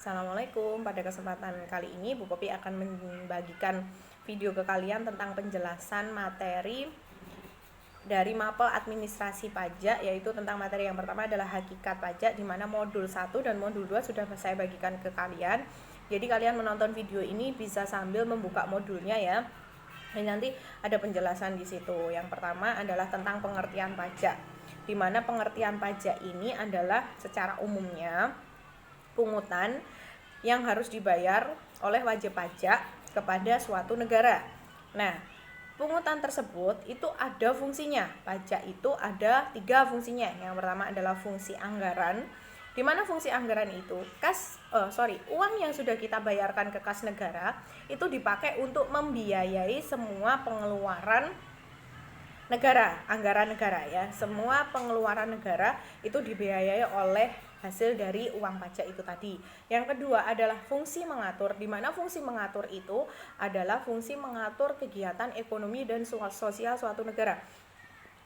Assalamualaikum. Pada kesempatan kali ini Bu Popi akan membagikan video ke kalian tentang penjelasan materi dari mapel administrasi pajak, yaitu tentang materi yang pertama adalah hakikat pajak, di mana modul 1 dan modul 2 sudah saya bagikan ke kalian. Jadi kalian menonton video ini bisa sambil membuka modulnya ya. Dan nanti ada penjelasan di situ. Yang pertama adalah tentang pengertian pajak, di mana pengertian pajak ini adalah secara umumnya pungutan yang harus dibayar oleh wajib pajak kepada suatu negara. Nah, pungutan tersebut itu ada fungsinya. Pajak itu ada 3 fungsinya. Yang pertama adalah fungsi anggaran, di mana fungsi anggaran itu uang yang sudah kita bayarkan ke kas negara itu dipakai untuk membiayai semua pengeluaran negara, anggaran negara ya. Semua pengeluaran negara itu dibiayai oleh hasil dari uang pajak itu tadi. Yang kedua adalah fungsi mengatur, di mana fungsi mengatur itu adalah fungsi mengatur kegiatan ekonomi dan sosial suatu negara.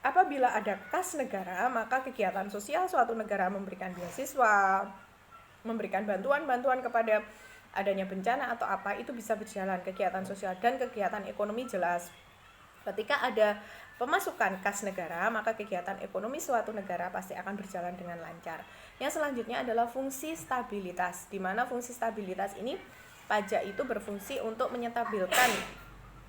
Apabila ada kas negara, maka kegiatan sosial suatu negara memberikan beasiswa, memberikan bantuan-bantuan kepada adanya bencana atau apa, itu bisa berjalan kegiatan sosial dan kegiatan ekonomi jelas. Ketika ada pemasukan kas negara, maka kegiatan ekonomi suatu negara pasti akan berjalan dengan lancar. Yang selanjutnya adalah fungsi stabilitas, di mana fungsi stabilitas ini pajak itu berfungsi untuk menyetabilkan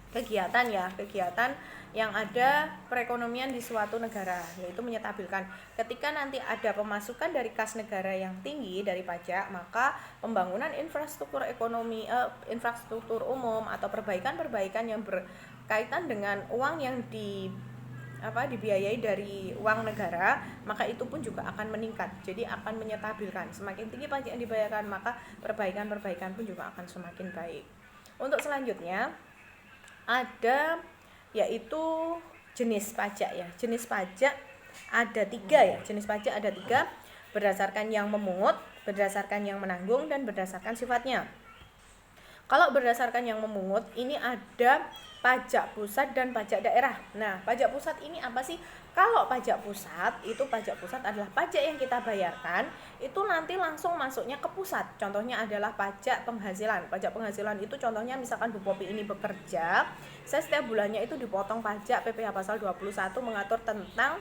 kegiatan yang ada perekonomian di suatu negara, yaitu menyetabilkan. Ketika nanti ada pemasukan dari kas negara yang tinggi dari pajak, maka pembangunan infrastruktur ekonomi, infrastruktur umum atau perbaikan-perbaikan yang berkaitan dengan uang yang dibiayai dari uang negara, maka itu pun juga akan meningkat. Jadi akan menyetabilkan. Semakin tinggi pajak yang dibayarkan, maka perbaikan-perbaikan pun juga akan semakin baik. Untuk selanjutnya ada yaitu jenis pajak ya. Jenis pajak ada 3 ya. Jenis pajak ada 3, berdasarkan yang memungut, berdasarkan yang menanggung, dan berdasarkan sifatnya. Kalau berdasarkan yang memungut, ini ada pajak pusat dan pajak daerah. Nah, pajak pusat ini apa sih? Kalau pajak pusat adalah pajak yang kita bayarkan itu nanti langsung masuknya ke pusat. Contohnya adalah pajak penghasilan. Pajak penghasilan itu contohnya misalkan Bu Popi ini bekerja, saya setiap bulannya itu dipotong pajak. PPh pasal 21 mengatur tentang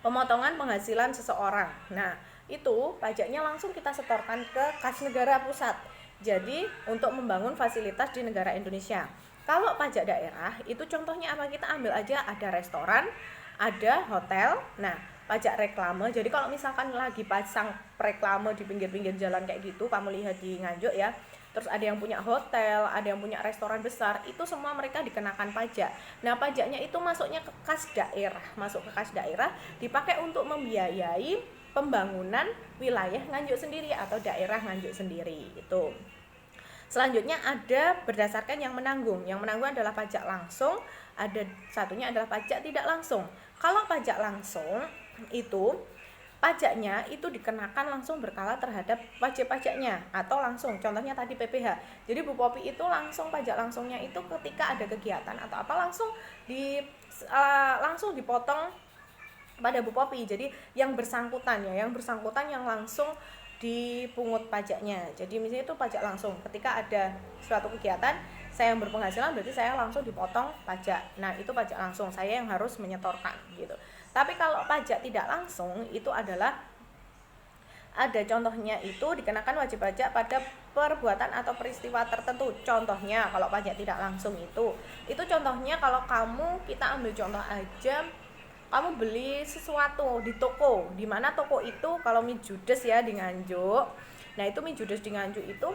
pemotongan penghasilan seseorang. Nah, itu pajaknya langsung kita setorkan ke kas negara pusat. Jadi untuk membangun fasilitas di negara Indonesia. Kalau pajak daerah itu contohnya apa? Kita ambil aja, ada restoran, ada hotel. Nah, pajak reklame. Jadi kalau misalkan lagi pasang reklame di pinggir-pinggir jalan kayak gitu, kamu lihat di Nganjuk ya. Terus ada yang punya hotel, ada yang punya restoran besar, itu semua mereka dikenakan pajak. Nah, pajaknya itu masuknya ke kas daerah, masuk ke kas daerah, dipakai untuk membiayai pembangunan wilayah Nganjuk sendiri atau daerah Nganjuk sendiri itu. Selanjutnya ada berdasarkan yang menanggung. Yang menanggung adalah pajak langsung, ada satunya adalah pajak tidak langsung. Kalau pajak langsung itu pajaknya itu dikenakan langsung berkala terhadap wajib pajaknya atau langsung. Contohnya tadi PPh. Jadi Bu Popi itu langsung pajak langsungnya itu ketika ada kegiatan atau apa langsung dipotong pada Bu Popi. Jadi yang bersangkutan yang langsung dipungut pajaknya. Jadi misalnya itu pajak langsung. Ketika ada suatu kegiatan, saya yang berpenghasilan berarti saya langsung dipotong pajak. Nah, itu pajak langsung, saya yang harus menyetorkan gitu. Tapi kalau pajak tidak langsung itu adalah ada contohnya itu dikenakan wajib pajak pada perbuatan atau peristiwa tertentu. Contohnya kalau pajak tidak langsung itu contohnya kalau kita ambil contoh aja, kamu beli sesuatu di toko, di mana toko itu kalau mie judes ya di Nganjuk. Nah, itu mie judes di Nganjuk itu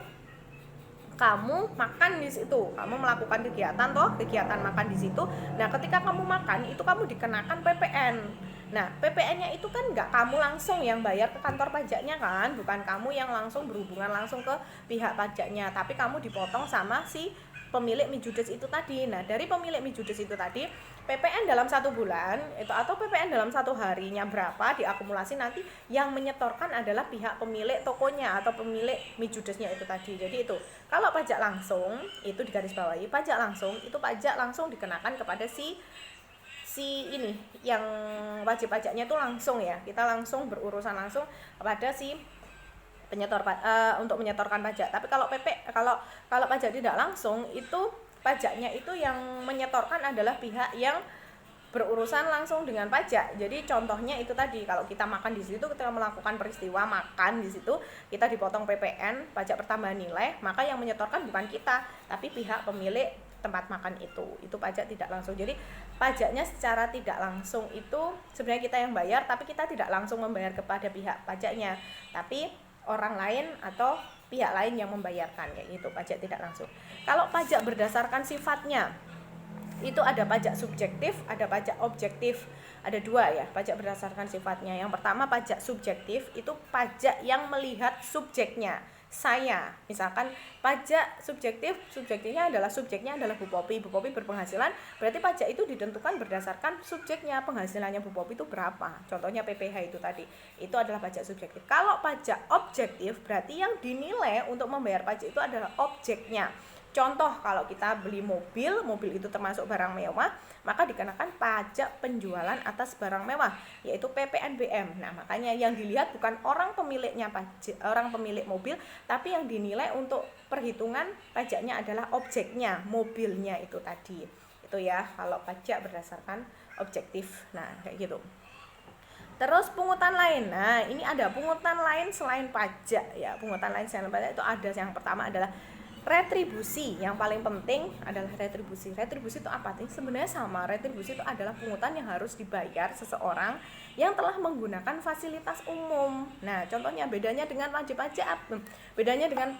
kamu makan di situ, kamu melakukan kegiatan makan di situ. Nah, ketika kamu makan itu kamu dikenakan PPN. Nah, PPN-nya itu kan nggak kamu langsung yang bayar ke kantor pajaknya kan, bukan kamu yang langsung berhubungan langsung ke pihak pajaknya, tapi kamu dipotong sama si pemilik mie judes itu tadi. Nah, dari pemilik mie judes itu tadi PPN dalam 1 bulan itu atau PPN dalam 1 harinya berapa diakumulasi, nanti yang menyetorkan adalah pihak pemilik tokonya atau pemilik mie judesnya itu tadi. Jadi itu kalau pajak langsung itu digarisbawahi, pajak langsung itu pajak langsung dikenakan kepada si ini yang wajib pajaknya itu langsung ya, kita langsung berurusan langsung kepada si untuk menyetorkan pajak. Tapi kalau kalau pajak tidak langsung, itu pajaknya itu yang menyetorkan adalah pihak yang berurusan langsung dengan pajak. Jadi contohnya itu tadi, kalau kita makan di situ, kita melakukan peristiwa makan di situ, kita dipotong PPN, pajak pertambahan nilai, maka yang menyetorkan bukan kita, tapi pihak pemilik tempat makan itu pajak tidak langsung. Jadi pajaknya secara tidak langsung itu sebenarnya kita yang bayar, tapi kita tidak langsung membayar kepada pihak pajaknya, tapi orang lain atau pihak lain yang membayarkan, kayak gitu, pajak tidak langsung. Kalau pajak berdasarkan sifatnya, itu ada pajak subjektif, ada pajak objektif. Ada dua ya, pajak berdasarkan sifatnya. Yang pertama pajak subjektif, itu pajak yang melihat subjeknya. Saya, misalkan pajak subjektifnya adalah Bu Popi berpenghasilan, berarti pajak itu ditentukan berdasarkan subjeknya, penghasilannya Bu Popi itu berapa. Contohnya PPh itu tadi, itu adalah pajak subjektif. Kalau pajak objektif, berarti yang dinilai untuk membayar pajak itu adalah objeknya. Contoh, kalau kita beli mobil itu termasuk barang mewah, maka dikenakan pajak penjualan atas barang mewah, yaitu PPNBM. Nah, makanya yang dilihat bukan orang pemilik mobil, tapi yang dinilai untuk perhitungan pajaknya adalah objeknya, mobilnya itu tadi. Itu ya, kalau pajak berdasarkan objektif. Nah, kayak gitu. Terus pungutan lain. Nah, ini ada pungutan lain selain pajak ya. Pungutan lain selain pajak itu ada, yang pertama adalah retribusi. Yang paling penting adalah retribusi. Retribusi itu apa sih? Sebenarnya sama. Retribusi itu adalah pungutan yang harus dibayar seseorang yang telah menggunakan fasilitas umum. Nah, contohnya bedanya dengan wajib pajak, bedanya dengan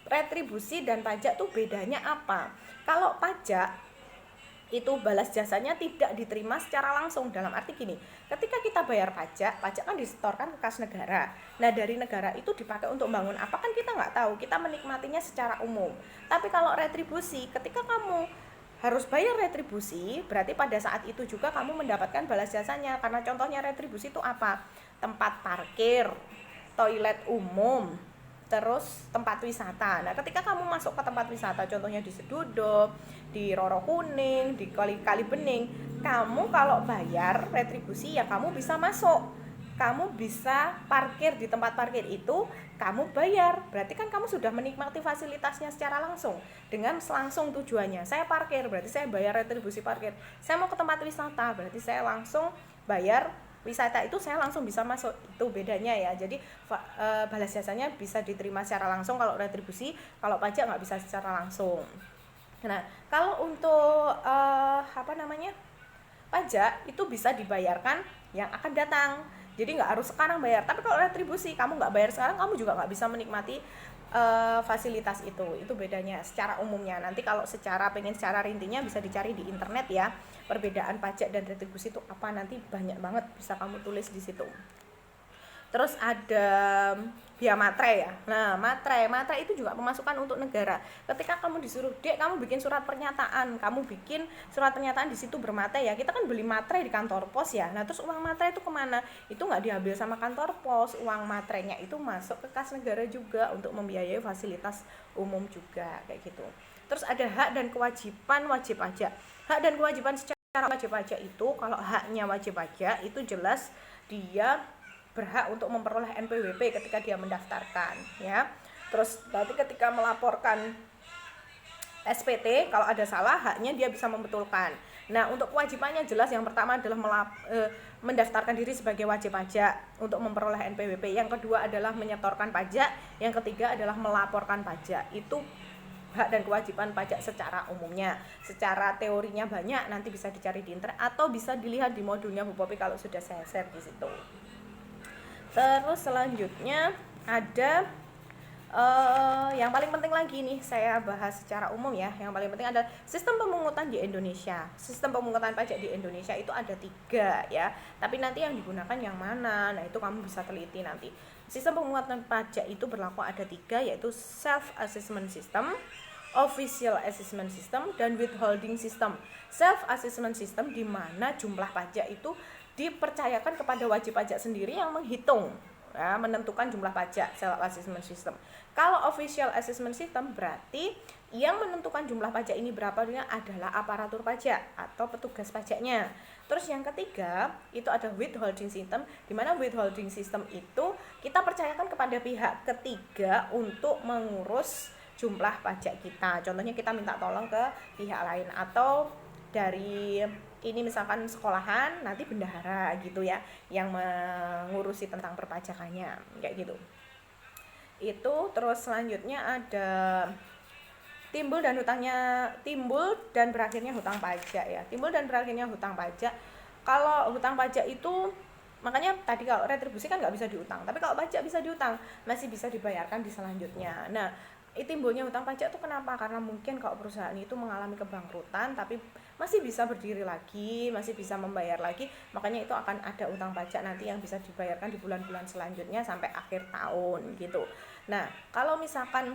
retribusi dan pajak tuh bedanya apa? Kalau pajak itu balas jasanya tidak diterima secara langsung. Dalam arti gini, ketika kita bayar pajak kan disetorkan ke kas negara. Nah, dari negara itu dipakai untuk bangun apa kan kita nggak tahu, kita menikmatinya secara umum. Tapi kalau retribusi, ketika kamu harus bayar retribusi, berarti pada saat itu juga kamu mendapatkan balas jasanya. Karena contohnya retribusi itu apa? Tempat parkir, toilet umum, terus tempat wisata. Nah, ketika kamu masuk ke tempat wisata, contohnya di Sedodo, di Roro Kuning, di Kali Bening, kamu kalau bayar retribusi ya kamu bisa masuk, kamu bisa parkir di tempat parkir itu, kamu bayar, berarti kan kamu sudah menikmati fasilitasnya secara langsung. Dengan langsung tujuannya, saya parkir, berarti saya bayar retribusi parkir. Saya mau ke tempat wisata, berarti saya langsung bayar wisata itu, saya langsung bisa masuk. Itu bedanya ya. Jadi balas jasanya bisa diterima secara langsung kalau retribusi, kalau pajak nggak bisa secara langsung. Nah, kalau untuk pajak itu bisa dibayarkan yang akan datang. Jadi nggak harus sekarang bayar. Tapi kalau retribusi kamu nggak bayar sekarang, kamu juga nggak bisa menikmati fasilitas itu. Itu bedanya secara umumnya. Nanti kalau pengen secara rintinya bisa dicari di internet ya, perbedaan pajak dan retribusi itu apa, nanti banyak banget bisa kamu tulis di situ. Terus ada biaya matre ya. Nah, matre itu juga pemasukan untuk negara. Ketika kamu disuruh, "Dek, kamu bikin surat pernyataan." Kamu bikin surat pernyataan di situ bermatre ya. Kita kan beli matre di kantor pos ya. Nah, terus uang matre itu kemana? Itu nggak diambil sama kantor pos. Uang matrenya itu masuk ke kas negara juga untuk membiayai fasilitas umum juga, kayak gitu. Terus ada hak dan kewajiban wajib pajak. Hak dan kewajiban secara wajib pajak itu, kalau haknya wajib pajak itu jelas dia berhak untuk memperoleh NPWP ketika dia mendaftarkan ya. Terus nanti ketika melaporkan SPT, kalau ada salah haknya dia bisa membetulkan. Nah, untuk kewajibannya jelas, yang pertama adalah mendaftarkan diri sebagai wajib pajak untuk memperoleh NPWP. Yang kedua adalah menyetorkan pajak. Yang ketiga adalah melaporkan pajak. Itu hak dan kewajiban pajak secara umumnya. Secara teorinya banyak, nanti bisa dicari di internet atau bisa dilihat di modulnya Bu Popi kalau sudah saya share di situ. Terus selanjutnya ada yang paling penting lagi nih, saya bahas secara umum ya. Yang paling penting adalah sistem pemungutan di Indonesia. Sistem pemungutan pajak di Indonesia itu ada 3 ya. Tapi nanti yang digunakan yang mana? Nah, itu kamu bisa teliti nanti. Sistem pemungutan pajak itu berlaku ada 3, yaitu self assessment system, official assessment system, dan withholding system. Self assessment system di mana jumlah pajak itu dipercayakan kepada wajib pajak sendiri yang menghitung. ya, menentukan jumlah pajak self assessment system. Kalau official assessment system berarti yang menentukan jumlah pajak ini berapa adalah aparatur pajak atau petugas pajaknya. Terus yang ketiga itu ada withholding system, di mana withholding system itu kita percayakan kepada pihak ketiga untuk mengurus jumlah pajak kita. Contohnya kita minta tolong ke pihak lain, atau dari ini misalkan sekolahan, nanti bendahara gitu ya yang mengurusi tentang perpajakannya kayak gitu. Itu terus selanjutnya ada timbul dan berakhirnya hutang pajak ya. Timbul dan berakhirnya hutang pajak. Kalau hutang pajak itu, makanya tadi kalau retribusi kan nggak bisa diutang, tapi kalau pajak bisa diutang, masih bisa dibayarkan di selanjutnya. Nah, timbulnya hutang pajak itu kenapa? Karena mungkin kalau perusahaan itu mengalami kebangkrutan tapi masih bisa berdiri lagi, masih bisa membayar lagi, makanya itu akan ada hutang pajak nanti yang bisa dibayarkan di bulan-bulan selanjutnya sampai akhir tahun gitu. Nah, kalau misalkan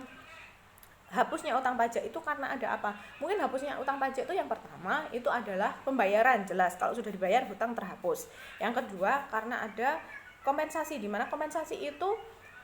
hapusnya utang pajak itu karena ada apa? Mungkin hapusnya utang pajak itu yang pertama itu adalah pembayaran, jelas kalau sudah dibayar hutang terhapus. Yang kedua karena ada kompensasi, di mana kompensasi itu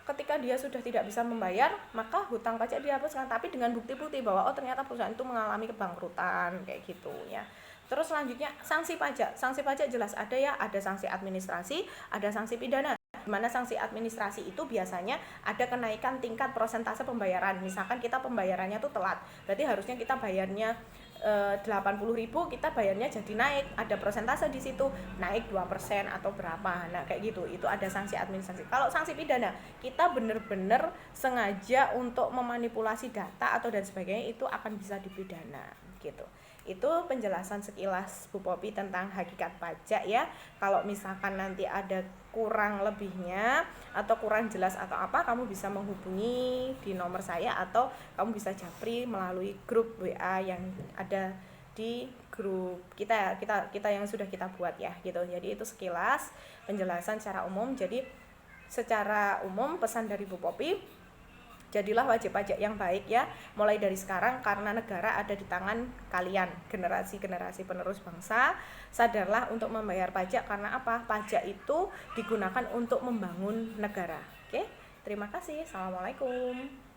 ketika dia sudah tidak bisa membayar maka hutang pajak dihapuskan, tapi dengan bukti-bukti bahwa oh ternyata perusahaan itu mengalami kebangkrutan kayak gitu ya. Terus selanjutnya sanksi pajak. Sanksi pajak jelas ada ya, ada sanksi administrasi, ada sanksi pidana. Dimana sanksi administrasi itu biasanya ada kenaikan tingkat persentase pembayaran. Misalkan kita pembayarannya tuh telat, berarti harusnya kita bayarnya 80.000, kita bayarnya jadi naik, ada persentase di situ, naik 2% atau berapa. Nah kayak gitu, itu ada sanksi administrasi. Kalau sanksi pidana, kita bener-bener sengaja untuk memanipulasi data atau dan sebagainya, itu akan bisa dipidana gitu. Itu penjelasan sekilas Bu Popi tentang hakikat pajak ya. Kalau misalkan nanti ada kurang lebihnya atau kurang jelas atau apa, kamu bisa menghubungi di nomor saya atau kamu bisa japri melalui grup WA yang ada di grup kita yang sudah kita buat ya gitu. Jadi itu sekilas penjelasan secara umum. Jadi secara umum pesan dari Bu Popi, jadilah wajib pajak yang baik ya, mulai dari sekarang karena negara ada di tangan kalian, generasi-generasi penerus bangsa. Sadarlah untuk membayar pajak, karena apa? Pajak itu digunakan untuk membangun negara. Oke, terima kasih. Assalamualaikum.